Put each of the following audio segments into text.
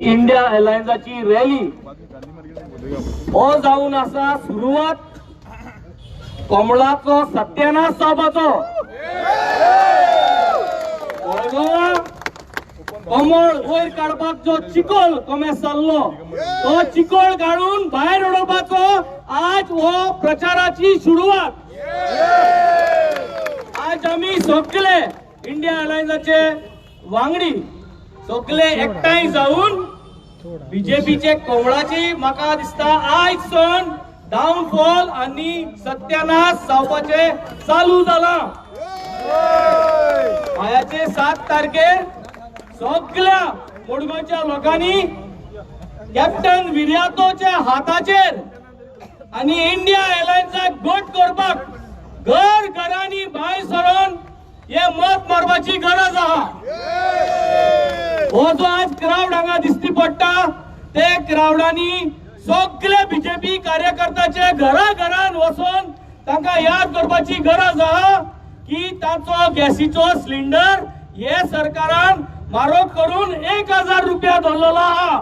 India एअरलाइन्सची rally हो जाऊन असा सुरुवात कमळाचो सत्यानाश जावपाचो कमळ वयर काढपाक जो चिकोल कमे चाललो तो चिकोल काढून भायर उडोवपाचो आज हो प्रचाराची सुरुवात। आज आम्ही सगळे इंडिया एअरलाइन्सचे वांगडी सगळे एकठांय जाऊन बीजेपीचे कमळाची म्हाका दिसता आयज सण डाऊनफॉल आणि सत्यानाश जावपाचे चालू जाला। आयाचे 7 तारखेर सगळ्या मडगांवच्या लोकांनी कॅप्टन विर्यातोच्या हाताचेर आणि इंडिया एअरलाइन्सक गट करपाक घर घरांनी भायर सरून हे मत मारपाची गरज आहा। हो जो आज क्राउड हांगा दिसती पडटा ते क्राउडांनी सगळे बीजेपी कार्यकर्त्याचे घरा घरान वचून तांकां याद करपाची गरज आहा की तांचो गॅसीचो सिलिंडर हे सरकारान मारोग करून 1000 रुपया धरलेलो आहा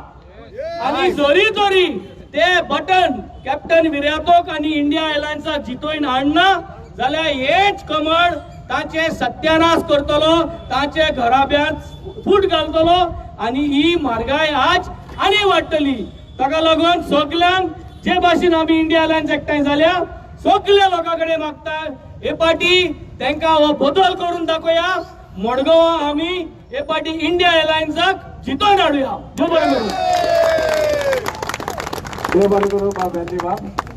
आणि जरी तरी ते बटन कॅप्टन विर्यातोक आणि इंडिया एअरलाइन्साक जितोवन हाडना जाल्यार हेच कमळ तांचे सत्यानाश करतलो, तांचे घराब्यांत फूट घालतलो आणि ही म्हारगाय आज आनी वाडटली। ताका लागून सगळ्यांक जे भाशेन आमी इंडिया एअरलाइन्स एकठांय जाल्या सगळ्या लोकां कडेन मागता हे पाटी तांकां हो बदल करून दाखोवया। मडगांव आमी हे पाटी इंडिया एअरलाइन्साक जितोवन हाडुया। देव बरें करूं। देव बरें करूं बाब।